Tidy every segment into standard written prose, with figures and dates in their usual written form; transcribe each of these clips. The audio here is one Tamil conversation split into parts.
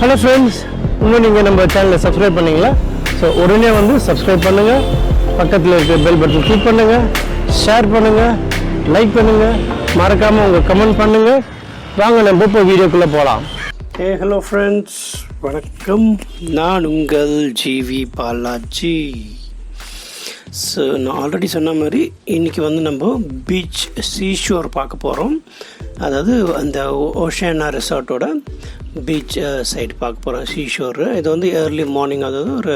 ஹலோ ஃப்ரெண்ட்ஸ், இன்னும் நீங்கள் நம்ம சேனலை சப்ஸ்கிரைப் பண்ணிங்களா? ஸோ உடனே வந்து சப்ஸ்கிரைப் பண்ணுங்கள், பக்கத்தில் இருக்க பெல் பட்டன் கிளிக் பண்ணுங்கள், ஷேர் பண்ணுங்கள், லைக் பண்ணுங்கள், மறக்காமல் உங்கள் கமெண்ட் பண்ணுங்கள். வாங்க நம்ம இப்போ வீடியோக்குள்ளே போகலாம். ஹலோ ஃப்ரெண்ட்ஸ், வணக்கம். நான் உங்கள் ஜிவி பாலாஜி. ஸோ நான் ஆல்ரெடி சொன்ன மாதிரி இன்றைக்கி வந்து நம்ம பீச் சீஷோர் பார்க்க போகிறோம். அதாவது அந்த ஓஷானா ரெசார்ட்டோட பீச் சைடு பார்க்க போகிறோம், சீஷோர். இது வந்து ஏர்லி மார்னிங், அதாவது ஒரு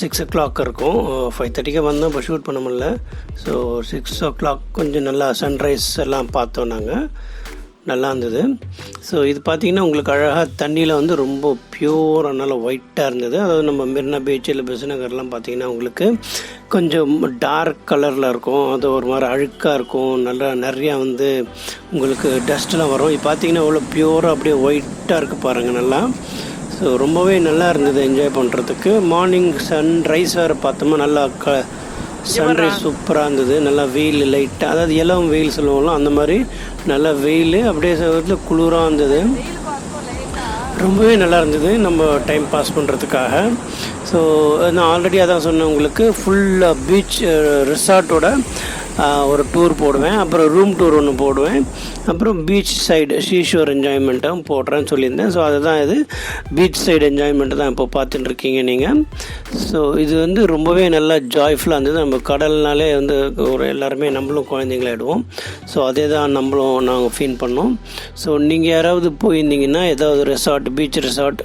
6 o'clock இருக்கும். 5:30 வந்தோம், இப்போ ஷூட் பண்ண முடியல. ஸோ 6 o'clock கொஞ்சம் நல்லா சன்ரைஸ் எல்லாம் பார்த்தோம் நாங்கள், நல்லா இருந்தது. ஸோ இது பார்த்திங்கன்னா உங்களுக்கு அழகாக தண்ணியில் வந்து ரொம்ப பியூராக நல்லா ஒயிட்டாக இருந்தது. அதாவது நம்ம மெரினா பீச் இல்லை பெசன்ட் நகர்லாம் பார்த்திங்கன்னா உங்களுக்கு கொஞ்சம் டார்க் கலரில் இருக்கும், அது ஒரு மாதிரி அழுக்காக இருக்கும், நல்லா நிறையா வந்து உங்களுக்கு டஸ்ட்லாம் வரும். இது பார்த்திங்கன்னா அவ்வளோ பியூராக அப்படியே ஒயிட்டாக இருக்குது பாருங்கள் நல்லா. ஸோ ரொம்பவே நல்லா இருந்தது என்ஜாய் பண்ணுறதுக்கு. மார்னிங் சன்ரைஸ் வேறு பார்த்தோமா, நல்லா சன்ரைஸ் சூப்பராக இருந்தது. நல்லா வெயில் லைட்டாக, அதாவது இளம் வெயில் சொல்லுவோம்ல அந்த மாதிரி நல்லா வெயில், அப்படியே குளிராக இருந்தது. ரொம்பவே நல்லா இருந்தது நம்ம டைம் பாஸ் பண்ணுறதுக்காக. ஸோ நான் ஆல்ரெடி அதான் சொன்னேன் உங்களுக்கு, ஃபுல்லாக பீச் ரிசார்ட்டோட ஒரு டூர் போடுவேன், அப்புறம் ரூம் டூர் ஒன்று போடுவேன், அப்புறம் பீச் சைடு சீஷோர் என்ஜாய்மெண்ட்டும் போடுறேன்னு சொல்லியிருந்தேன். ஸோ அதுதான் இது பீச் சைடு என்ஜாய்மெண்ட்டு தான் இப்போ பார்த்துட்டு இருக்கீங்க நீங்கள். ஸோ இது வந்து ரொம்பவே நல்லா ஜாய்ஃபுல்லாக இருந்தது. நம்ம கடல்னாலே வந்து ஒரு எல்லாருமே நம்மளும் குழந்தைங்களாயிடுவோம். ஸோ அதே தான் நம்மளும் நாங்கள் ஃபீல் பண்ணோம். ஸோ நீங்கள் யாராவது போயிருந்தீங்கன்னா, ஏதாவது ரெசார்ட், பீச் ரெசார்ட்,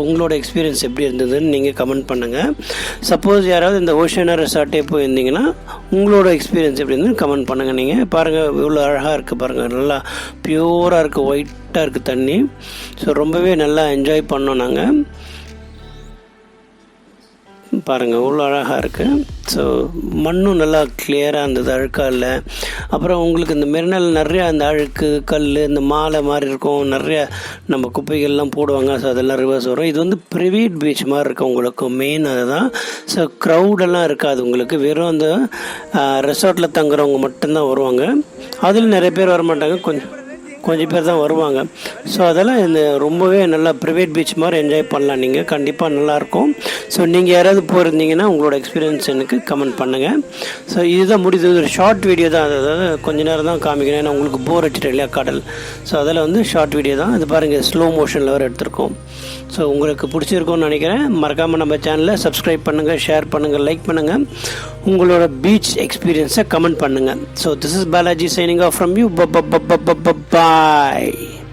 உங்களோட எக்ஸ்பீரியன்ஸ் எப்படி இருந்ததுன்னு நீங்கள் கமெண்ட் பண்ணுங்கள். சப்போஸ் யாராவது இந்த ஓஷானா ரெசார்ட்டே போயிருந்தீங்கன்னா உங்களோட எக்ஸ்பீரியன்ஸ் எப்படி இருந்துன்னு கமெண்ட் பண்ணுங்கள். நீங்கள் பாருங்கள், இவ்வளோ அழகாக இருக்குது பாருங்கள், நல்லா பியூராக இருக்குது, ஒயிட்டாக இருக்குது தண்ணி. ஸோ ரொம்பவே நல்லா என்ஜாய் பண்ணோம் நாங்கள். பாருங்கள் இவ்வளோ அழகாக இருக்குது. ஸோ மண்ணும் நல்லா கிளியராக இருந்தது, அழுக்காக இல்லை. அப்புறம் உங்களுக்கு இந்த மெரினால் நிறையா அந்த அழுக்கு கல், இந்த மாலை மாதிரி இருக்கும், நிறையா நம்ம குப்பைகள்லாம் போடுவாங்க. ஸோ அதெல்லாம் ரிவர்ஸ் வரும். இது வந்து ப்ரைவேட் பீச் மாதிரி இருக்கும் உங்களுக்கு, மெயின் அதுதான். ஸோ க்ரௌடெல்லாம் இருக்காது உங்களுக்கு, வெறும் அந்த ரெசார்ட்டில் தங்குறவங்க மட்டும்தான் வருவாங்க. அதில் நிறைய பேர் வரமாட்டாங்க, கொஞ்சம் பேர் தான் வருவாங்க. ஸோ அதெல்லாம் இந்த ரொம்பவே நல்லா ப்ரைவேட் பீச் மாதிரி என்ஜாய் பண்ணலாம் நீங்கள், கண்டிப்பாக நல்லாயிருக்கும். ஸோ நீங்கள் யாராவது போயிருந்தீங்கன்னா உங்களோட எக்ஸ்பீரியன்ஸ் எனக்கு கமெண்ட் பண்ணுங்கள். ஸோ இதுதான் முடிந்தது, ஒரு ஷார்ட் வீடியோ தான். அதாவது கொஞ்சம் நேரம் தான் காமிக்கணும், ஏன்னா உங்களுக்கு போர் அடிச்சிட்டு இல்லையா கடல். ஸோ அதில் வந்து ஷார்ட் வீடியோ தான். இது பாருங்கள், ஸ்லோ மோஷனில் வேறு எடுத்திருக்கோம். ஸோ உங்களுக்கு பிடிச்சிருக்கும்னு நினைக்கிறேன். மறக்காமல் நம்ம சேனலை சப்ஸ்கிரைப் பண்ணுங்கள், ஷேர் பண்ணுங்கள், லைக் பண்ணுங்கள், உங்களோட பீச் எக்ஸ்பீரியன்ஸை கமெண்ட் பண்ணுங்கள். So this is Balaji signing off from you. Bye.